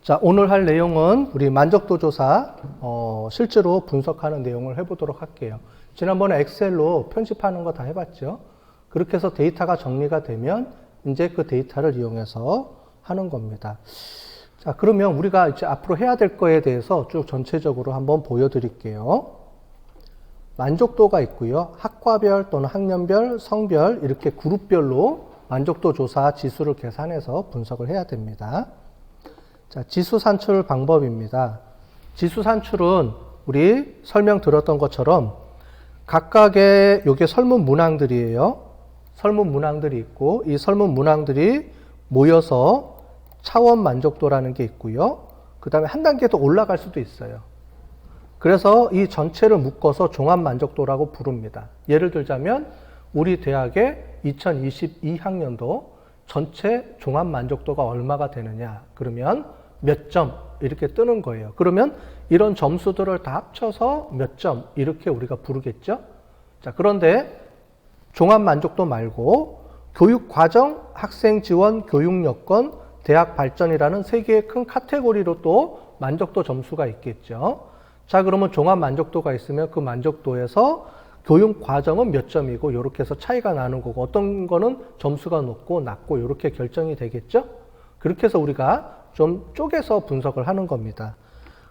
자, 오늘 할 내용은 우리 만족도 조사 실제로 분석하는 내용을 해보도록 할게요. 지난번에 엑셀로 편집하는 거 다 해봤죠. 그렇게 해서 데이터가 정리가 되면 이제 그 데이터를 이용해서 하는 겁니다. 자, 그러면 우리가 이제 앞으로 해야 될 거에 대해서 쭉 전체적으로 한번 보여드릴게요. 만족도가 있고요. 학과별 또는 학년별, 성별 이렇게 그룹별로 만족도 조사 지수를 계산해서 분석을 해야 됩니다. 자, 지수 산출 방법입니다. 지수 산출은 우리 설명 들었던 것처럼 각각의 요게 설문 문항들이에요. 설문 문항들이 있고 이 설문 문항들이 모여서 차원 만족도라는 게 있고요. 그 다음에 한 단계 더 올라갈 수도 있어요. 그래서 이 전체를 묶어서 종합 만족도라고 부릅니다. 예를 들자면 우리 대학의 2022학년도 전체 종합 만족도가 얼마가 되느냐. 그러면 몇 점 이렇게 뜨는 거예요. 그러면 이런 점수들을 다 합쳐서 몇 점 이렇게 우리가 부르겠죠. 자, 그런데 종합 만족도 말고 교육과정, 학생 지원, 교육 여건, 대학 발전이라는 세 개의 큰 카테고리로 또 만족도 점수가 있겠죠. 자, 그러면 종합 만족도가 있으면 그 만족도에서 교육 과정은 몇 점이고 이렇게 해서 차이가 나는 거고 어떤 거는 점수가 높고 낮고 이렇게 결정이 되겠죠. 그렇게 해서 우리가 좀 쪼개서 분석을 하는 겁니다.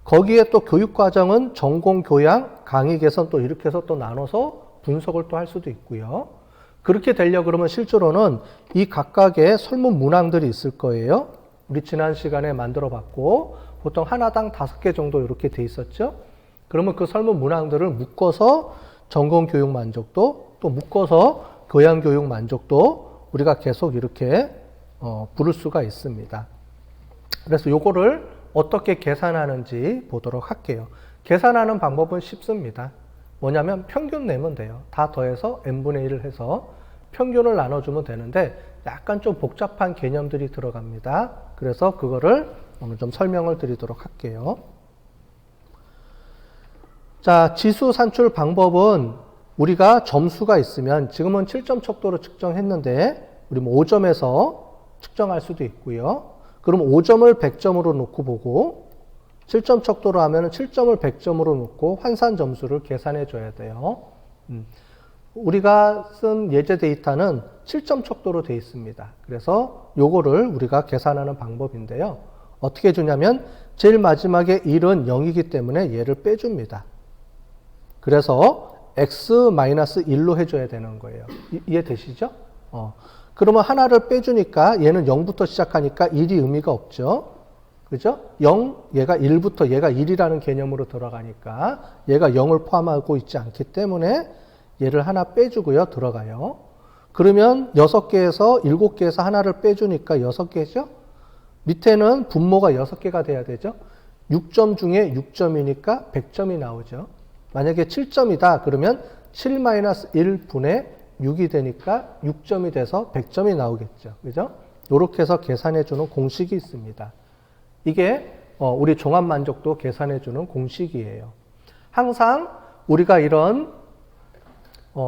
거기에 또 교육 과정은 전공 교양, 강의 개선 또 이렇게 해서 또 나눠서 분석을 또 할 수도 있고요. 그렇게 되려고 그러면 실제로는 이 각각의 설문 문항들이 있을 거예요. 우리 지난 시간에 만들어 봤고 보통 하나당 5개 정도 이렇게 돼 있었죠. 그러면 그 설문 문항들을 묶어서 전공 교육 만족도 또 묶어서 교양 교육 만족도 우리가 계속 이렇게 부를 수가 있습니다. 그래서 요거를 어떻게 계산하는지 보도록 할게요. 계산하는 방법은 쉽습니다. 뭐냐면 평균 내면 돼요. 다 더해서 n분의 1을 해서 평균을 나눠주면 되는데 약간 좀 복잡한 개념들이 들어갑니다. 그래서 그거를 오늘 좀 설명을 드리도록 할게요. 자, 지수 산출 방법은 우리가 점수가 있으면 지금은 7점 척도로 측정했는데 우리 5점에서 측정할 수도 있고요. 그럼 5점을 100점으로 놓고 보고 7점 척도로 하면 7점을 100점으로 놓고 환산 점수를 계산해 줘야 돼요. 우리가 쓴 예제 데이터는 7점 척도로 되어 있습니다. 그래서 요거를 우리가 계산하는 방법인데요. 어떻게 주냐면 제일 마지막에 1은 0이기 때문에 얘를 빼줍니다. 그래서 x-1로 해줘야 되는 거예요. 이해되시죠? 그러면 하나를 빼주니까 얘는 0부터 시작하니까 1이 의미가 없죠. 그죠? 0, 얘가 1부터 얘가 1이라는 개념으로 들어가니까 얘가 0을 포함하고 있지 않기 때문에 얘를 하나 빼주고요. 들어가요. 그러면 6개에서 7개에서 하나를 빼주니까 6개죠? 밑에는 분모가 6개가 돼야 되죠? 6점 중에 6점이니까 100점이 나오죠. 만약에 7점이다 그러면 7-1분의 6이 되니까 6점이 돼서 100점이 나오겠죠. 그죠? 이렇게 해서 계산해주는 공식이 있습니다. 이게 우리 종합만족도 계산해주는 공식이에요. 항상 우리가 이런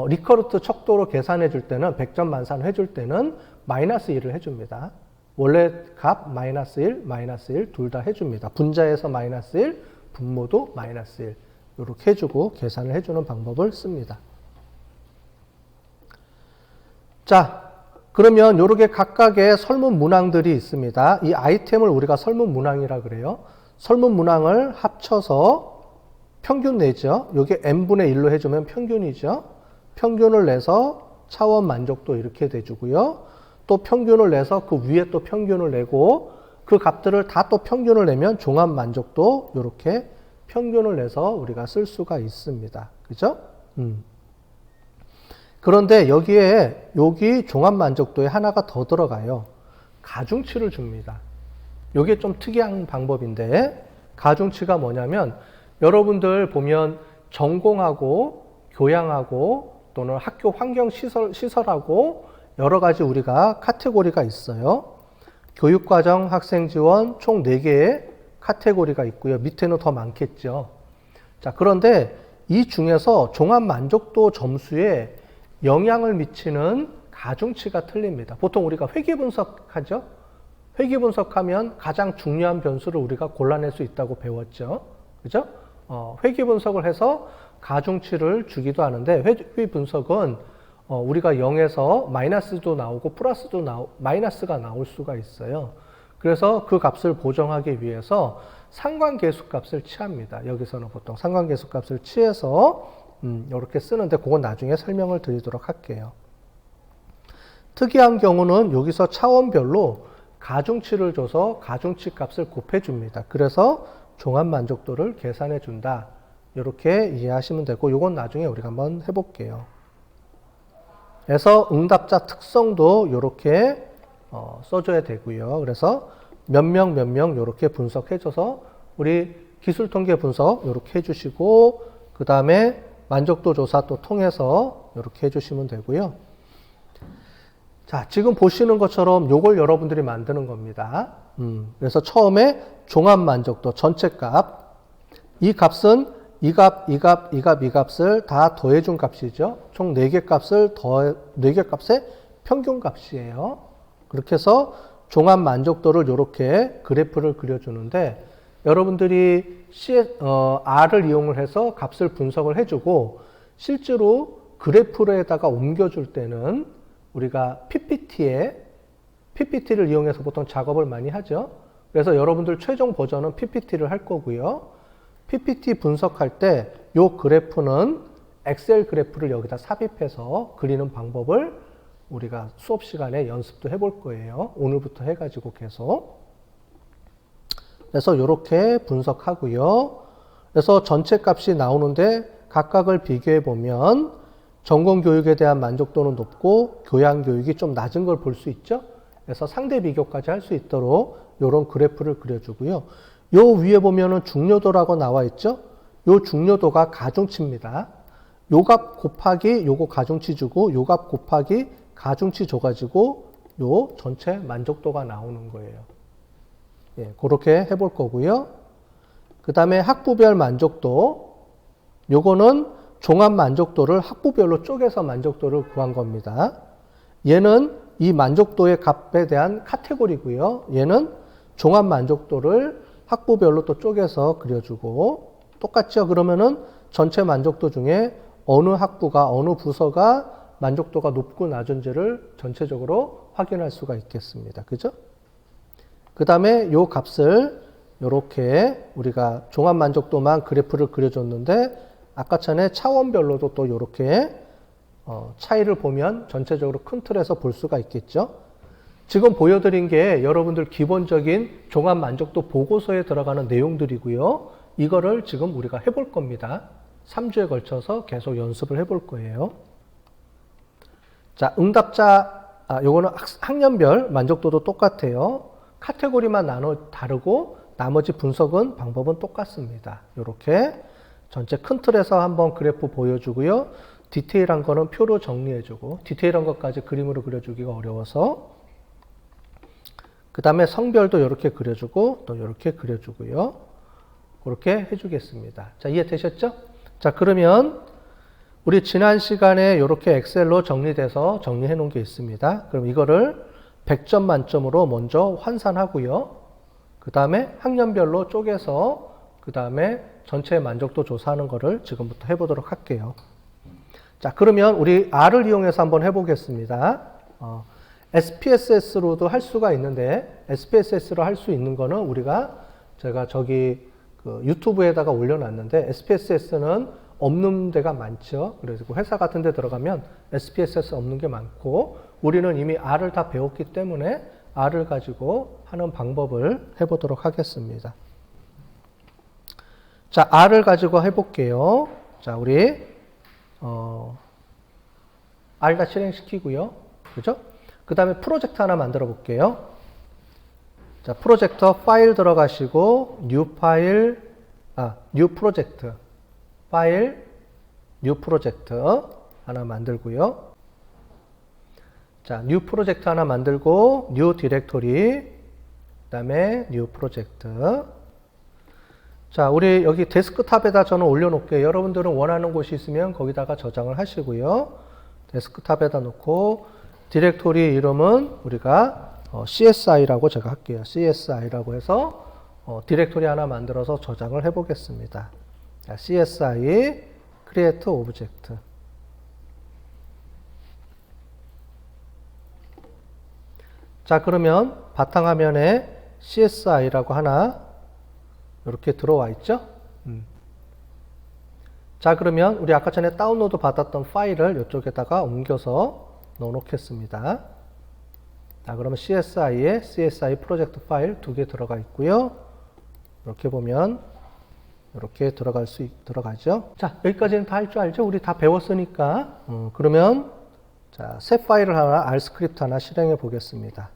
리커르트 척도로 계산해줄 때는 100점 만산 해줄 때는 마이너스 1을 해줍니다. 원래 값 마이너스 1 둘 다 해줍니다. 분자에서 마이너스 1, 분모도 마이너스 1 이렇게 해주고 계산을 해주는 방법을 씁니다. 자, 그러면 이렇게 각각의 설문 문항들이 있습니다. 이 아이템을 우리가 설문 문항이라 그래요. 설문 문항을 합쳐서 평균 내죠. 이게 n분의 1로 해주면 평균이죠. 평균을 내서 차원 만족도 이렇게 돼주고요. 또 평균을 내서 그 위에 또 평균을 내고 그 값들을 다 또 평균을 내면 종합 만족도 이렇게 평균을 내서 우리가 쓸 수가 있습니다. 그죠? 그런데 여기 종합 만족도에 하나가 더 들어가요. 가중치를 줍니다. 이게 좀 특이한 방법인데 가중치가 뭐냐면 여러분들 보면 전공하고 교양하고 또는 학교 환경 시설하고 여러 가지 우리가 카테고리가 있어요. 교육과정, 학생지원 총 4개의 카테고리가 있고요. 밑에는 더 많겠죠. 자, 그런데 이 중에서 종합 만족도 점수에 영향을 미치는 가중치가 틀립니다. 보통 우리가 회계 분석하죠. 회귀 분석하면 가장 중요한 변수를 우리가 골라낼 수 있다고 배웠죠. 그죠? 회귀 분석을 해서 가중치를 주기도 하는데 회귀 분석은 우리가 0에서 마이너스도 나오고 플러스도 마이너스가 나올 수가 있어요. 그래서 그 값을 보정하기 위해서 상관계수 값을 취합니다. 여기서는 보통 상관계수 값을 취해서 이렇게 쓰는데 그건 나중에 설명을 드리도록 할게요. 특이한 경우는 여기서 차원별로 가중치를 줘서 가중치 값을 곱해줍니다. 그래서 종합 만족도를 계산해 준다. 이렇게 이해하시면 되고 이건 나중에 우리가 한번 해볼게요. 그래서 응답자 특성도 이렇게 써줘야 되고요. 그래서 몇 명 이렇게 분석해줘서 우리 기술통계 분석 이렇게 해주시고 그 다음에 만족도 조사 또 통해서 이렇게 해주시면 되고요. 자, 지금 보시는 것처럼 요걸 여러분들이 만드는 겁니다. 그래서 처음에 종합 만족도 전체 값, 이 값은 이 값을 다 더해준 값이죠. 총 4개 값을 4개 값의 평균 값이에요. 그렇게 해서 종합 만족도를 이렇게 그래프를 그려주는데 여러분들이 R을 이용을 해서 값을 분석을 해주고 실제로 그래프에다가 옮겨줄 때는 우리가 PPT를 이용해서 보통 작업을 많이 하죠. 그래서 여러분들 최종 버전은 PPT를 할 거고요. PPT 분석할 때 이 그래프는 엑셀 그래프를 여기다 삽입해서 그리는 방법을 우리가 수업 시간에 연습도 해볼 거예요. 오늘부터 해가지고 계속. 그래서 이렇게 분석하고요. 그래서 전체 값이 나오는데 각각을 비교해 보면 전공 교육에 대한 만족도는 높고 교양 교육이 좀 낮은 걸 볼 수 있죠. 그래서 상대 비교까지 할 수 있도록 이런 그래프를 그려주고요. 요 위에 보면은 중요도라고 나와 있죠. 요 중요도가 가중치입니다. 요 값 곱하기 요거 가중치 주고 요 값 곱하기 가중치 줘가지고 요 전체 만족도가 나오는 거예요. 예, 그렇게 해볼 거고요. 그 다음에 학부별 만족도, 요거는 종합 만족도를 학부별로 쪼개서 만족도를 구한 겁니다. 얘는 이 만족도의 값에 대한 카테고리고요. 얘는 종합 만족도를 학부별로 또 쪼개서 그려주고 똑같죠. 그러면은 전체 만족도 중에 어느 학부가 어느 부서가 만족도가 높고 낮은지를 전체적으로 확인할 수가 있겠습니다. 그죠? 그 다음에 요 값을 이렇게 우리가 종합 만족도만 그래프를 그려줬는데 아까 전에 차원별로도 또 이렇게 차이를 보면 전체적으로 큰 틀에서 볼 수가 있겠죠. 지금 보여드린 게 여러분들 기본적인 종합 만족도 보고서에 들어가는 내용들이고요. 이거를 지금 우리가 해볼 겁니다. 3주에 걸쳐서 계속 연습을 해볼 거예요. 자, 요거는 학년별 만족도도 똑같아요. 카테고리만 다르고 나머지 분석은 방법은 똑같습니다. 이렇게 전체 큰 틀에서 한번 그래프 보여주고요. 디테일한 거는 표로 정리해주고 디테일한 것까지 그림으로 그려주기가 어려워서 그 다음에 성별도 이렇게 그려주고 또 이렇게 그려주고요. 그렇게 해주겠습니다. 자, 이해되셨죠? 자, 그러면 우리 지난 시간에 이렇게 엑셀로 정리돼서 정리해 놓은 게 있습니다. 그럼 이거를 100점 만점으로 먼저 환산하고요. 그 다음에 학년별로 쪼개서 그 다음에 전체 만족도 조사하는 거를 지금부터 해보도록 할게요. 자, 그러면 우리 R을 이용해서 한번 해보겠습니다. SPSS로도 할 수가 있는데 SPSS로 할 수 있는 거는 제가 저기 그 유튜브에다가 올려놨는데 SPSS는 없는 데가 많죠. 그래서 회사 같은 데 들어가면 SPSS 없는 게 많고 우리는 이미 R을 다 배웠기 때문에 R을 가지고 하는 방법을 해보도록 하겠습니다. 자, R을 가지고 해볼게요. 자, 우리 R 다 실행시키고요. 그죠? 그 다음에 프로젝트 하나 만들어 볼게요. 자, 프로젝터 파일 들어가시고 뉴 프로젝트 파일 뉴 프로젝트 하나 만들고요. 자, 뉴 프로젝트 하나 만들고 뉴 디렉토리 그 다음에 뉴 프로젝트. 자, 우리 여기 데스크탑에다 저는 올려놓을게요. 여러분들은 원하는 곳이 있으면 거기다가 저장을 하시고요. 데스크탑에다 놓고 디렉토리 이름은 우리가 CSI라고 제가 할게요. CSI라고 해서 디렉토리 하나 만들어서 저장을 해 보겠습니다. CSI create object. 자, 그러면 바탕화면에 CSI라고 하나 이렇게 들어와 있죠? 자, 그러면 우리 아까 전에 다운로드 받았던 파일을 이쪽에다가 옮겨서 넣어 놓겠습니다. 자, 그러면 CSI에 CSI 프로젝트 파일 2개 들어가 있고요. 이렇게 보면 이렇게 들어가죠. 자, 여기까지는 다 할 줄 알죠? 우리 다 배웠으니까. 그러면 자, 새 파일을 하나, R 스크립트 하나 실행해 보겠습니다.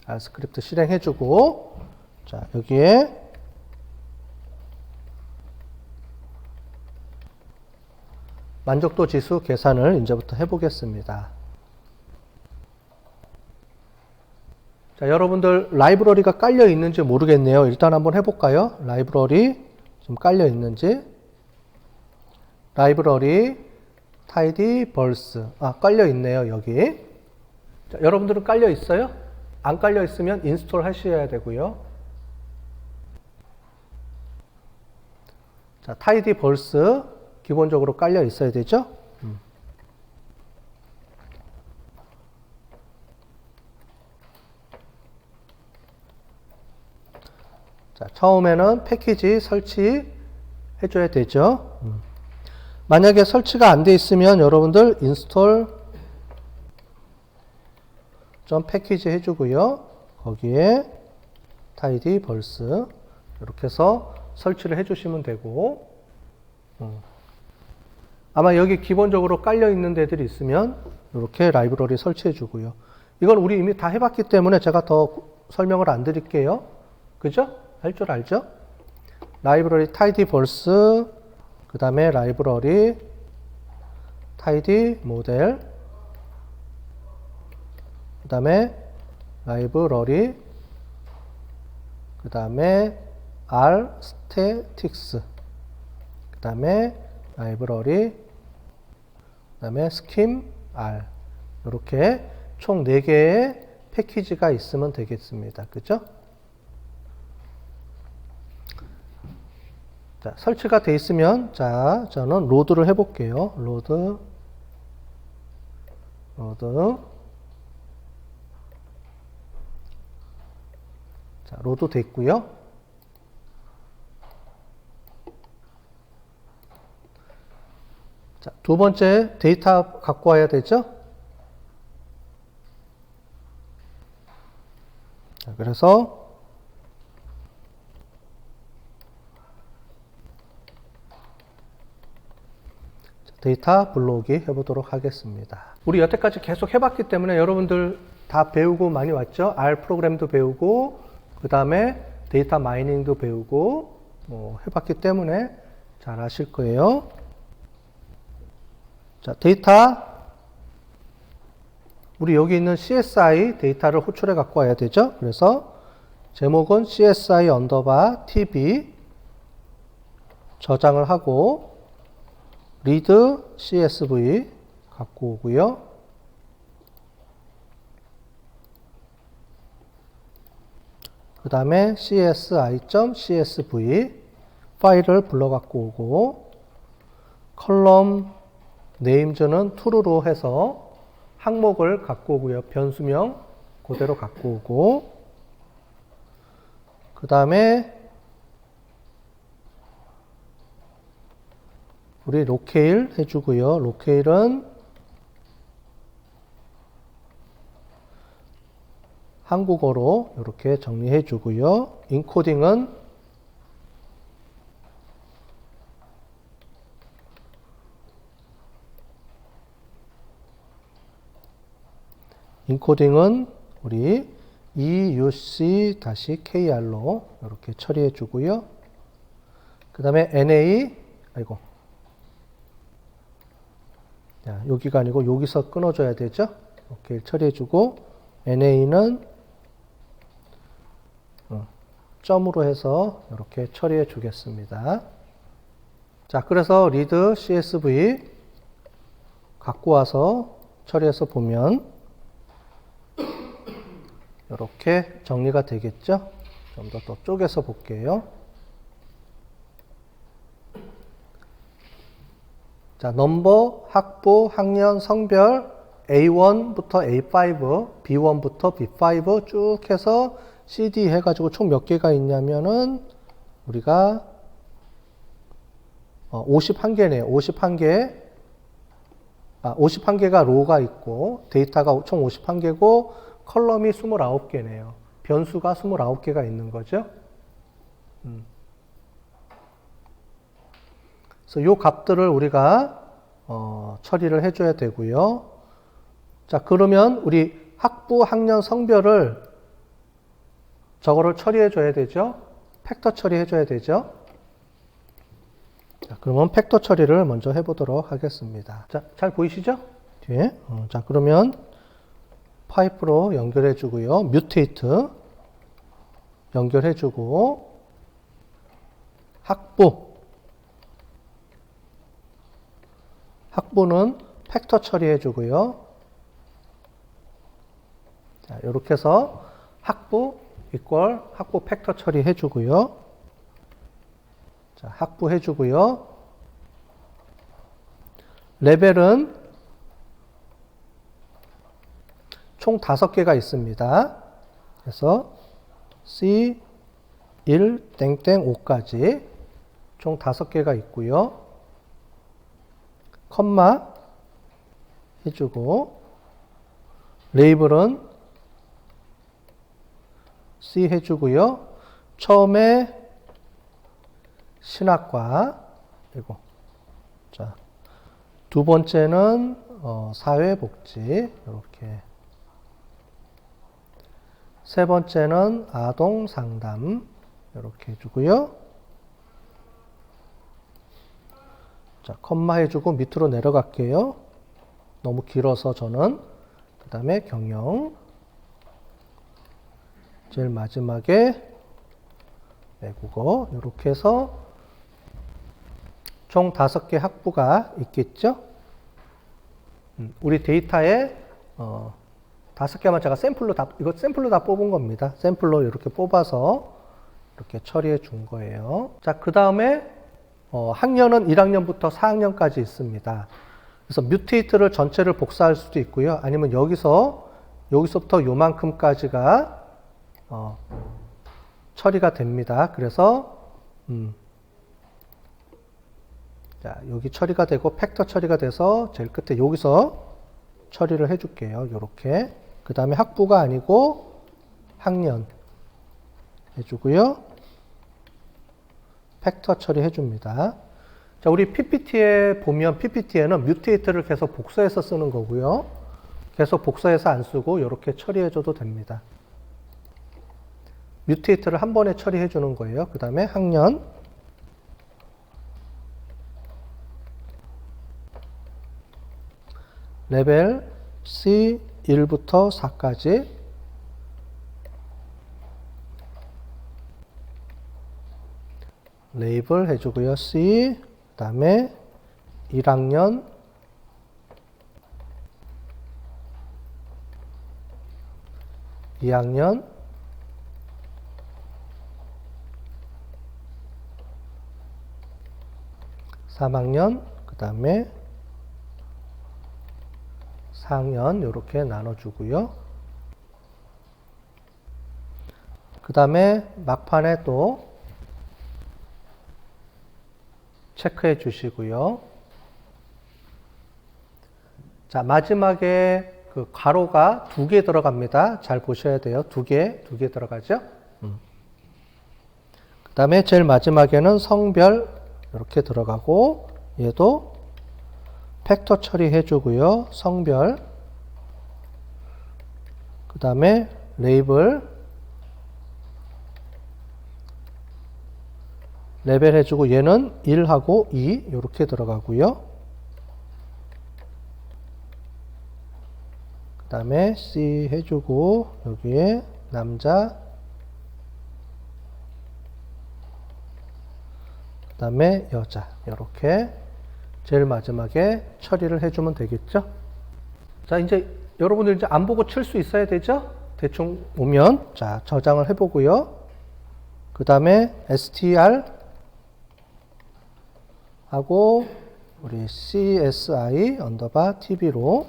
R 스크립트 실행해 주고, 자, 여기에 만족도 지수 계산을 이제부터 해 보겠습니다. 자, 여러분들 라이브러리가 깔려 있는지 모르겠네요. 일단 한번 해볼까요? 라이브러리 좀 깔려 있는지. 라이브러리 tidyverse. 깔려 있네요, 여기. 자, 여러분들은 깔려 있어요? 안 깔려 있으면 인스톨 하셔야 되고요. 자, tidyverse 기본적으로 깔려 있어야 되죠? 자, 처음에는 패키지 설치 해줘야 되죠. 만약에 설치가 안 돼 있으면 여러분들 인스톨 좀 패키지 해주고요. 거기에 tidyverse 이렇게 해서 설치를 해주시면 되고, 아마 여기 기본적으로 깔려 있는 데들이 있으면 이렇게 라이브러리 설치해 주고요. 이건 우리 이미 다 해봤기 때문에 제가 더 설명을 안 드릴게요. 그죠? 할 줄 알죠? 라이브러리 tidyverse, 그 다음에 라이브러리 tidymodel, 그 다음에 라이브러리, 그 다음에 rstatics, 그 다음에 라이브러리, 그 다음에 scheme r. 이렇게 총 4개의 패키지가 있으면 되겠습니다. 그죠? 자, 설치가 돼 있으면, 자, 저는 로드를 해볼게요. 로드. 자, 로드 돼 있고요. 자, 두 번째 데이터 갖고 와야 되죠. 자, 그래서 데이터 불러오기 해보도록 하겠습니다. 우리 여태까지 계속 해봤기 때문에 여러분들 다 배우고 많이 왔죠? R 프로그램도 배우고, 그 다음에 데이터 마이닝도 배우고, 해봤기 때문에 잘 아실 거예요. 자, 데이터, 우리 여기 있는 CSI 데이터를 호출해 갖고 와야 되죠? 그래서 제목은 CSI 언더바 TB 저장을 하고, read CSV 갖고 오고요. 그 다음에 csi.csv 파일을 불러 갖고 오고, 컬럼 네임즈는 true로 해서 항목을 갖고 오고요. 변수명 그대로 갖고 오고, 그 다음에 우리 로케일 해주고요. 로케일은 한국어로 이렇게 정리해 주고요. 인코딩은 우리 EUC-KR로 이렇게 처리해 주고요. 그 다음에 NA, 여기가 아니고 여기서 끊어줘야 되죠. 이렇게 처리해 주고, NA는 점으로 해서 이렇게 처리해 주겠습니다. 자, 그래서 read CSV 갖고 와서 처리해서 보면, 이렇게 정리가 되겠죠? 좀 더 쪼개서 볼게요. 자, 넘버, 학부, 학년, 성별, A1부터 A5, B1부터 B5 쭉 해서 CD 해가지고 총 몇 개가 있냐면은 우리가 51개네요. 51개. 51개가 로가 있고 데이터가 총 51개고 컬럼이 29개네요. 변수가 29개가 있는 거죠. 그래서 요 값들을 우리가 처리를 해줘야 되고요. 자, 그러면 우리 학부, 학년, 성별을 저거를 처리해 줘야 되죠. 팩터 처리해 줘야 되죠. 자, 그러면 팩터 처리를 먼저 해보도록 하겠습니다. 자, 잘 보이시죠? 뒤에. 자, 그러면 파이프로 연결해 주고요. 뮤테이트 연결해 주고 학부는 팩터 처리해 주고요. 자, 이렇게 해서 학부 이퀄 학부 팩터 처리해 주고요. 자, 학부 해 주고요. 레벨은 총 5개가 있습니다. 그래서 C 1 땡땡 5까지 총 5개가 있고요. 컴마 해주고 레이블은 C 해주고요. 처음에 신학과 그리고 자, 두 번째는 사회복지 이렇게 세 번째는 아동상담 이렇게 해주고요. 자, 컴마 해주고 밑으로 내려갈게요. 너무 길어서 저는 그 다음에 경영 제일 마지막에 외국어 이렇게 해서 총 5개 학부가 있겠죠. 우리 데이터에 5개만 제가 이거 샘플로 다 뽑은 겁니다. 샘플로 이렇게 뽑아서 이렇게 처리해 준 거예요. 자, 그 다음에 학년은 1학년부터 4학년까지 있습니다. 그래서 뮤테이트를 전체를 복사할 수도 있고요. 아니면 여기서부터 요만큼까지가 처리가 됩니다. 그래서 자, 여기 처리가 되고 팩터 처리가 돼서 제일 끝에 여기서 처리를 해줄게요. 이렇게. 그 다음에 학부가 아니고 학년 해주고요. 팩터 처리해줍니다. 자, 우리 PPT에 보면 PPT에는 뮤테이트를 계속 복사해서 쓰는 거고요. 계속 복사해서 안 쓰고 이렇게 처리해줘도 됩니다. 뮤테이트를 한 번에 처리해주는 거예요. 그 다음에 학년 레벨 C 1부터 4까지 레이블 해주고요. C 그 다음에 1학년 2학년 3학년 그 다음에 4학년 이렇게 나눠주고요. 그 다음에 막판에 또 체크해 주시고요. 자, 마지막에 그 괄호가 2개 들어갑니다. 잘 보셔야 돼요. 2개 들어가죠. 그 다음에 제일 마지막에는 성별 이렇게 들어가고 얘도 팩터 처리해 주고요. 성별 그 다음에 레이블 레벨 해주고 얘는 1하고 2 이렇게 들어가고요. 그 다음에 C 해주고 여기에 남자 그 다음에 여자 이렇게 제일 마지막에 처리를 해주면 되겠죠. 자, 이제 여러분들 이제 안 보고 칠 수 있어야 되죠. 대충 오면 자 저장을 해보고요. 그 다음에 str 하고 우리 csi 언더바 tv로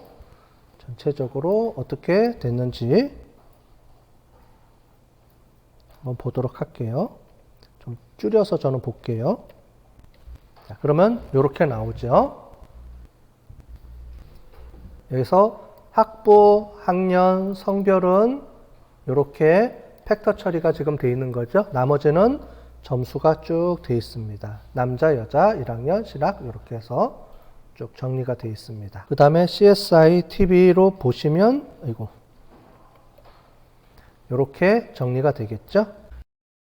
전체적으로 어떻게 됐는지 한번 보도록 할게요. 좀 줄여서 저는 볼게요. 자, 그러면 이렇게 나오죠. 여기서 학부, 학년, 성별은 이렇게 팩터 처리가 지금 되어 있는 거죠. 나머지는 점수가 쭉 되어 있습니다. 남자, 여자, 1학년, 신학 이렇게 해서 쭉 정리가 되어 있습니다. 그 다음에 CSI TV로 보시면 이렇게 정리가 되겠죠.